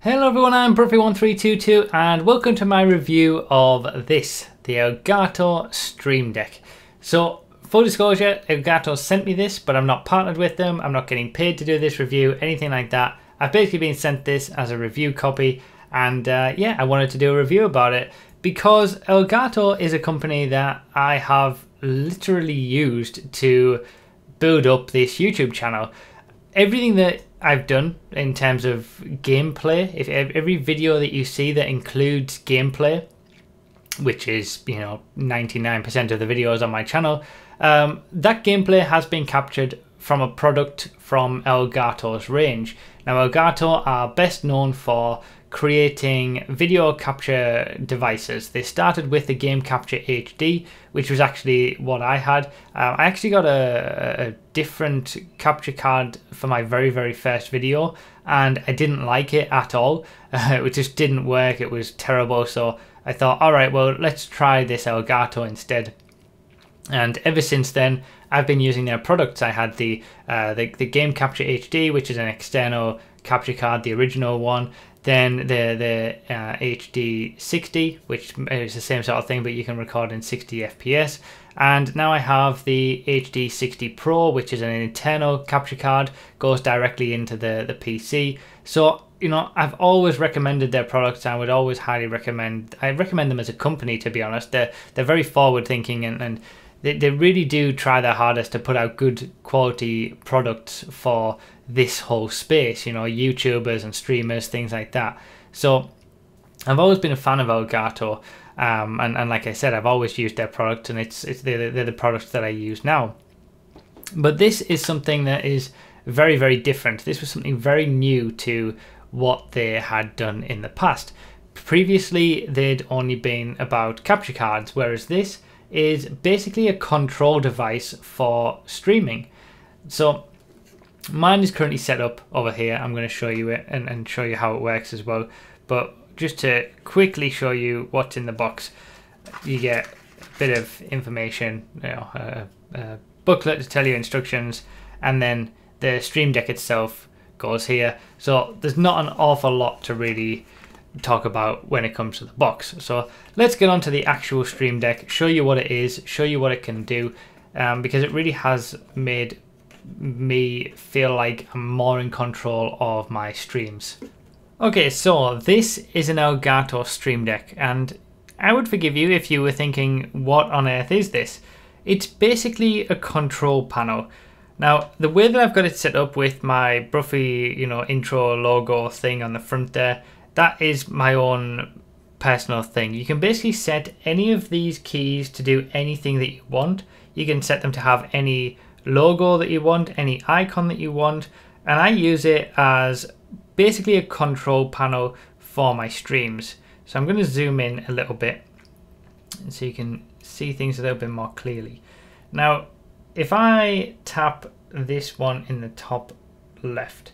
Hello everyone, I'm Bruffy1322 and welcome to my review of this, the Elgato Stream Deck. So, full disclosure, Elgato sent me this, but I'm not partnered with them, I'm not getting paid to do this review, anything like that. I've basically been sent this as a review copy and yeah, I wanted to do a review about it because Elgato is a company that I have literally used to build up this YouTube channel. Everything that I've done in terms of gameplay, if every video that you see that includes gameplay, which is 99% of the videos on my channel, that gameplay has been captured from a product from Elgato's range. Now Elgato are best known for creating video capture devices. They started with the Game Capture HD, which was actually what I had. I actually got a different capture card for my very first video and I didn't like it at all. It just didn't work, it was terrible, so I thought, alright, well, let's try this Elgato instead. And ever since then, I've been using their products. I had the Game Capture HD, which is an external capture card, the original one. Then the HD 60, which is the same sort of thing, but you can record in 60 FPS. And now I have the HD 60 Pro, which is an internal capture card, goes directly into the PC. So, I've always recommended their products. I would always highly recommend. I recommend them as a company, to be honest. They're very forward thinking and they really do try their hardest to put out good quality products for this whole space, YouTubers and streamers, things like that. So I've always been a fan of Elgato, and like I said, I've always used their product, and they're the products that I use now. But this is something that is very different. This was something very new to what they had done in the past. Previously, they'd only been about capture cards, whereas this is basically a control device for streaming. So mine is currently set up over here. I'm going to show you it and show you how it works as well. But just to quickly show you what's in the box, you get a bit of information, a booklet to tell you instructions, and then the Stream Deck itself goes here. So there's not an awful lot to really talk about when it comes to the box. So let's get on to the actual Stream Deck, show you what it is, show you what it can do, because it really has made me feel like I'm more in control of my streams. Okay, so this is an Elgato Stream Deck, and I would forgive you if you were thinking, what on earth is this? It's basically a control panel. Now, the way that I've got it set up with my Bruffy, intro logo thing on the front there, that is my own personal thing. You can basically set any of these keys to do anything that you want. You can set them to have any logo that you want, any icon that you want, and I use it as basically a control panel for my streams. So I'm going to zoom in a little bit so you can see things a little bit more clearly. Now, if I tap this one in the top left,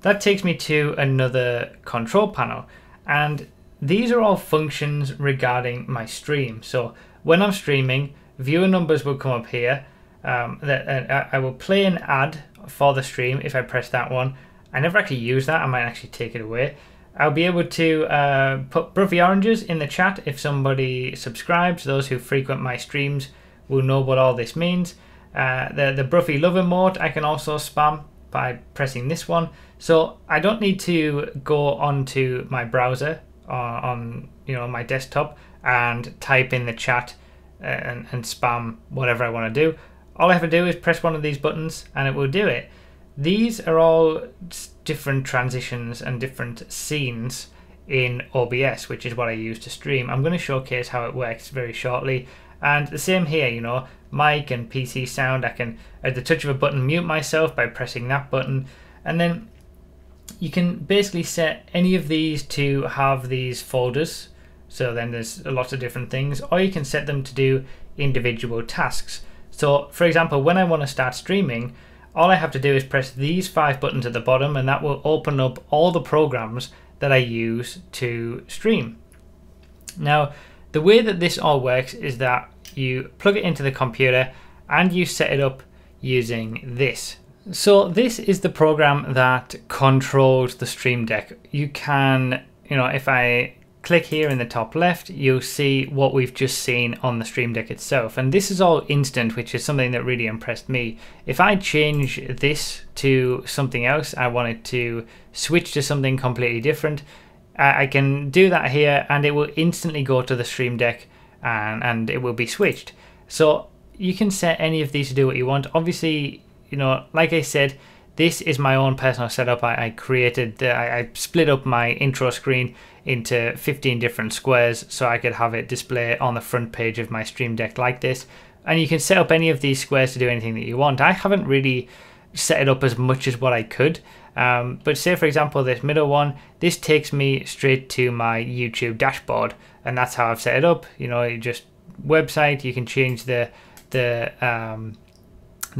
that takes me to another control panel, and these are all functions regarding my stream. So when I'm streaming, viewer numbers will come up here. I will play an ad for the stream if I press that one. I never actually use that, I might actually take it away. I'll be able to put Bruffy oranges in the chat if somebody subscribes. Those who frequent my streams will know what all this means. The Bruffy love emote I can also spam by pressing this one. So I don't need to go onto my browser on my desktop and type in the chat and spam whatever I want to do. All I have to do is press one of these buttons and it will do it. These are all different transitions and different scenes in OBS, which is what I use to stream. I'm going to showcase how it works very shortly. And the same here, mic and PC sound. I can, at the touch of a button, mute myself by pressing that button. And then you can basically set any of these to have these folders. So then there's lots of different things, or you can set them to do individual tasks. So for example, when I want to start streaming, all I have to do is press these 5 buttons at the bottom and that will open up all the programs that I use to stream. Now, the way that this all works is that you plug it into the computer and you set it up using this. So this is the program that controls the Stream Deck. You can, if I click here in the top left, you'll see what we've just seen on the Stream Deck itself. And this is all instant, which is something that really impressed me. If I change this to something else, I wanted to switch to something completely different, I can do that here and it will instantly go to the Stream Deck and it will be switched. So you can set any of these to do what you want. Obviously, like I said, this is my own personal setup. I created, I split up my intro screen into 15 different squares so I could have it display on the front page of my Stream Deck like this. And you can set up any of these squares to do anything that you want. I haven't really set it up as much as what I could. But say, for example, this middle one, this takes me straight to my YouTube dashboard. And that's how I've set it up. You just website, you can change the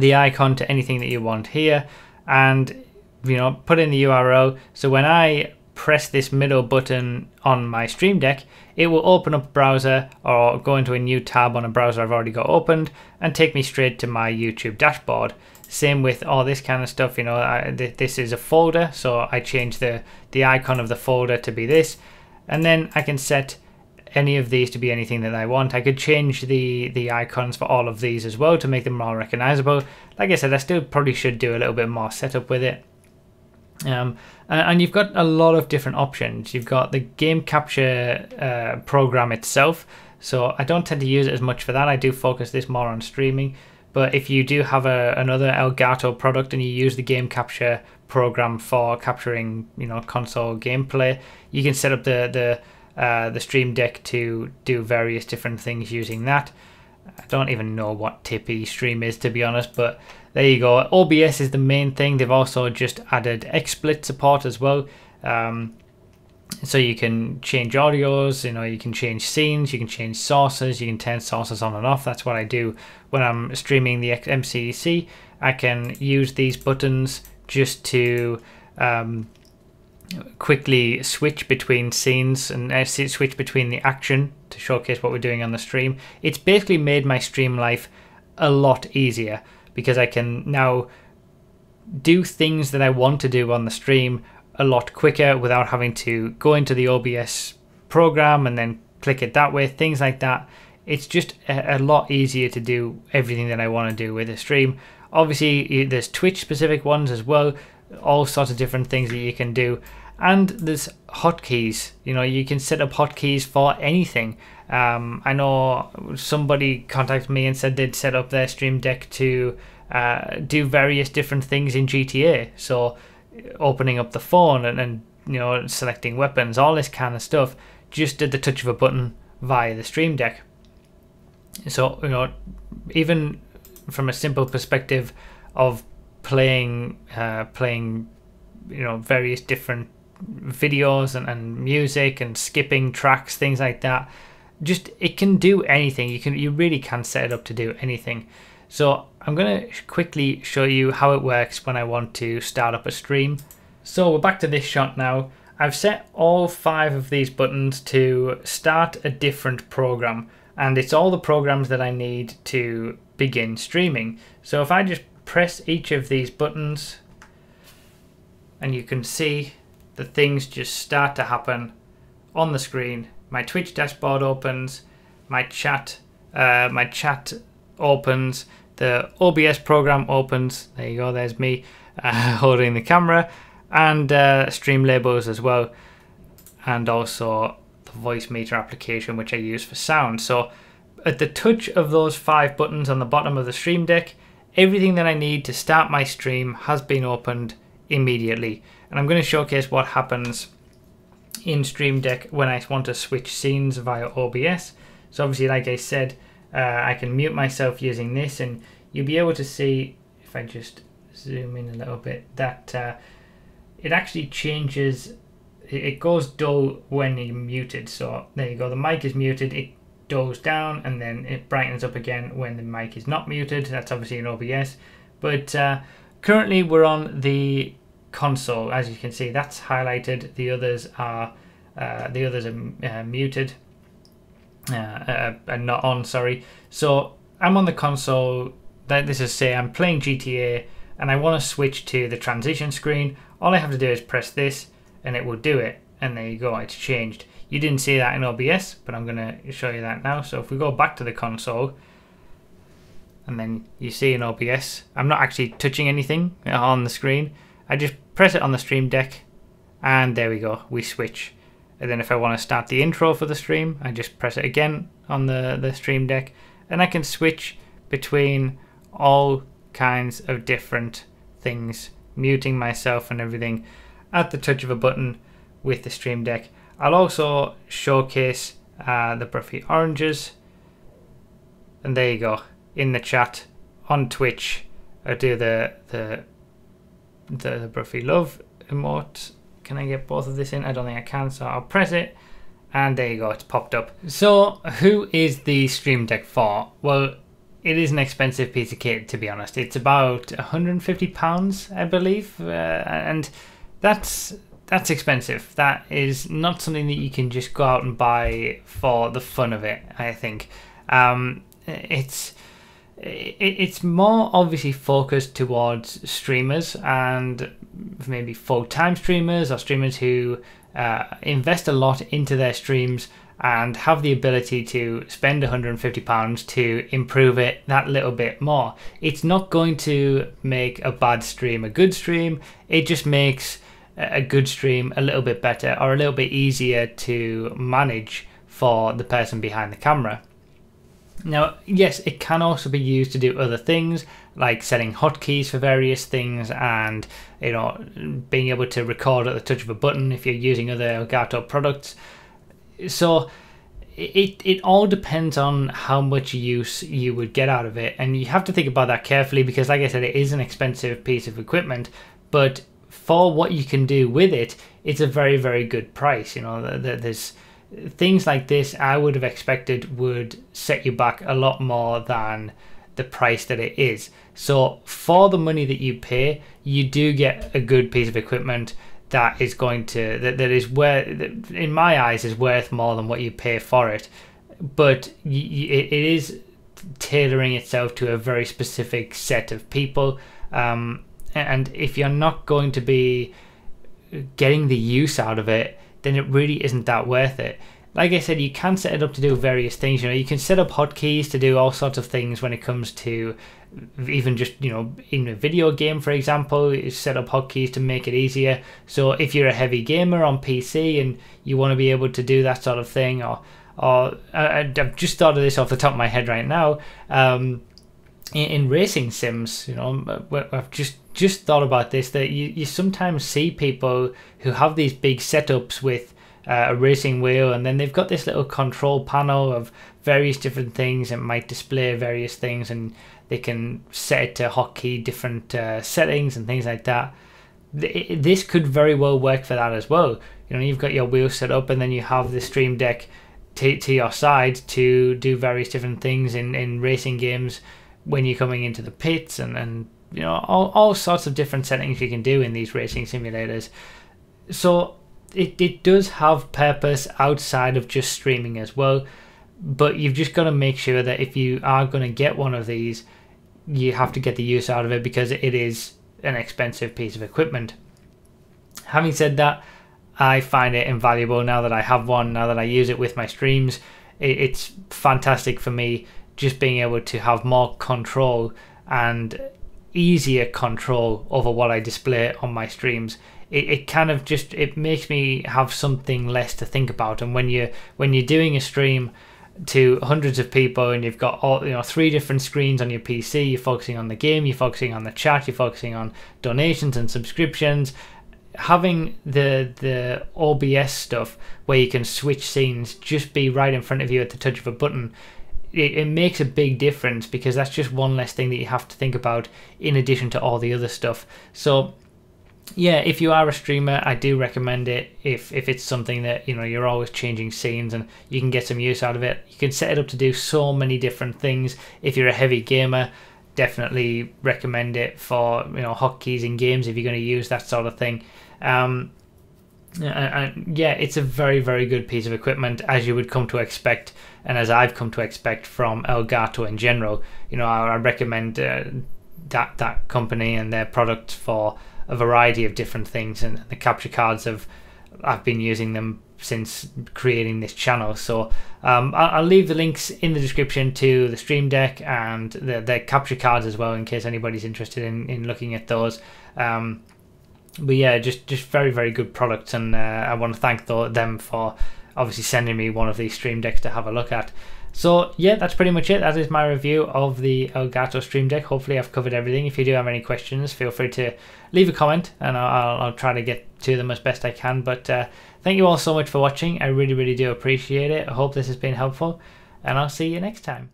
icon to anything that you want here, and put in the URL. So when I press this middle button on my Stream Deck, it will open up a browser or go into a new tab on a browser I've already got opened and take me straight to my YouTube dashboard. Same with all this kind of stuff. This is a folder, so I change the icon of the folder to be this, and then I can set any of these to be anything that I want. I could change the icons for all of these as well to make them more recognizable. Like I said, I still probably should do a little bit more setup with it. And you've got a lot of different options. You've got the game capture program itself, so I don't tend to use it as much for that. I do focus this more on streaming. But if you do have another Elgato product and you use the game capture program for capturing console gameplay, you can set up the Stream Deck to do various different things using that. I don't even know what Tippy Stream is, to be honest, but there you go. OBS is the main thing. They've also just added XSplit support as well. So you can change audios, you can change scenes, you can change sources, you can turn sources on and off. That's what I do when I'm streaming the MCEC. I can use these buttons just to quickly switch between scenes and switch between the action to showcase what we're doing on the stream. It's basically made my stream life a lot easier because I can now do things that I want to do on the stream a lot quicker without having to go into the OBS program and then click it that way, things like that. It's just a lot easier to do everything that I want to do with a stream. Obviously, there's Twitch specific ones as well, all sorts of different things that you can do. And there's hotkeys. You can set up hotkeys for anything. I know somebody contacted me and said they'd set up their Stream Deck to do various different things in GTA. So opening up the phone and selecting weapons, all this kind of stuff, just at the touch of a button via the Stream Deck. So even from a simple perspective of playing various different videos and music and skipping tracks, things like that, just it can do anything. You really can set it up to do anything. So I'm going to quickly show you how it works when I want to start up a stream. So we're back to this shot now. I've set all 5 of these buttons to start a different program, and it's all the programs that I need to begin streaming. So if I just press each of these buttons, and you can see the things just start to happen on the screen. My Twitch dashboard opens, my chat opens, the OBS program opens. There you go, there's me holding the camera, and stream labels as well, and also the voice meter application which I use for sound. So at the touch of those 5 buttons on the bottom of the Stream Deck, everything that I need to start my stream has been opened immediately. And I'm going to showcase what happens in Stream Deck when I want to switch scenes via OBS. So obviously, like I said, I can mute myself using this, and you'll be able to see, if I just zoom in a little bit, that it actually changes. It goes dull when you're muted. So there you go, the mic is muted, it dulls down, and then it brightens up again when the mic is not muted. That's obviously in OBS, but currently we're on the console. As you can see, that's highlighted. The others are muted and not on, sorry. So I'm on the console. This is, say I'm playing GTA and I want to switch to the transition screen, all I have to do is press this and it will do it, and there you go, it's changed. You didn't see that in OBS, but I'm going to show you that now. So if we go back to the console, and then you see in OBS, I'm not actually touching anything on the screen. I just press it on the Stream Deck, and there we go, we switch. And then if I want to start the intro for the stream, I just press it again on the Stream Deck, and I can switch between all kinds of different things, muting myself and everything at the touch of a button with the Stream Deck. I'll also showcase the Bruffy Oranges, and there you go, in the chat on Twitch. I do the Bruffy Love emote. Can I get both of this in? I don't think I can, so I'll press it, and there you go, it's popped up. So who is the Stream Deck for? Well, it is an expensive piece of kit, to be honest. It's about £150, I believe, and that's expensive. That is not something that you can just go out and buy for the fun of it, I think. It's more obviously focused towards streamers, and maybe full-time streamers, or streamers who invest a lot into their streams and have the ability to spend £150 to improve it that little bit more. It's not going to make a bad stream a good stream. It just makes a good stream a little bit better, or a little bit easier to manage for the person behind the camera. Now, yes, it can also be used to do other things, like setting hotkeys for various things, and being able to record at the touch of a button if you're using other Elgato products. So it all depends on how much use you would get out of it, and you have to think about that carefully, because like I said, it is an expensive piece of equipment, but for what you can do with it, it's a very, very good price. There's things like this I would have expected would set you back a lot more than the price that it is. So for the money that you pay, you do get a good piece of equipment that is going to, that is worth, in my eyes, is worth more than what you pay for it. But it is tailoring itself to a very specific set of people, and if you're not going to be getting the use out of it, then it really isn't that worth it. Like I said, you can set it up to do various things. You can set up hotkeys to do all sorts of things when it comes to even just, in a video game, for example, you set up hotkeys to make it easier. So if you're a heavy gamer on PC and you want to be able to do that sort of thing, or I've just thought of this off the top of my head right now, in racing sims, I've just thought about this, that you sometimes see people who have these big setups with a racing wheel, and then they've got this little control panel of various different things and might display various things, and they can set it to hotkey different settings and things like that. This could very well work for that as well. You've got your wheel set up, and then you have the Stream Deck to your side to do various different things in racing games when you're coming into the pits, and all sorts of different settings you can do in these racing simulators. So it does have purpose outside of just streaming as well, but you've just got to make sure that if you are going to get one of these, you have to get the use out of it, because it is an expensive piece of equipment. Having said that, I find it invaluable now that I have one, now that I use it with my streams. It's fantastic for me, just being able to have more control and easier control over what I display on my streams. It kind of just, it makes me have something less to think about. And when you're doing a stream to hundreds of people, and you've got all 3 different screens on your PC, you're focusing on the game, you're focusing on the chat, you're focusing on donations and subscriptions, having the OBS stuff where you can switch scenes just be right in front of you at the touch of a button, it makes a big difference, because that's just one less thing that you have to think about in addition to all the other stuff. So yeah, if you are a streamer, I do recommend it. If it's something that you're always changing scenes and you can get some use out of it, you can set it up to do so many different things. If you're a heavy gamer, definitely recommend it for hotkeys in games if you're going to use that sort of thing. And yeah, it's a very, very good piece of equipment, as you would come to expect, and as I've come to expect from Elgato in general. I recommend that company and their product for a variety of different things, and the capture cards I've been using them since creating this channel. So I'll leave the links in the description to the Stream Deck and the capture cards as well, in case anybody's interested in looking at those. But yeah, just very, very good products, and I want to thank them for obviously sending me one of these Stream Decks to have a look at. So yeah, that's pretty much it. That is my review of the Elgato Stream Deck. Hopefully I've covered everything. If you do have any questions, feel free to leave a comment, and I'll try to get to them as best I can. But thank you all so much for watching. I really, really do appreciate it. I hope this has been helpful, and I'll see you next time.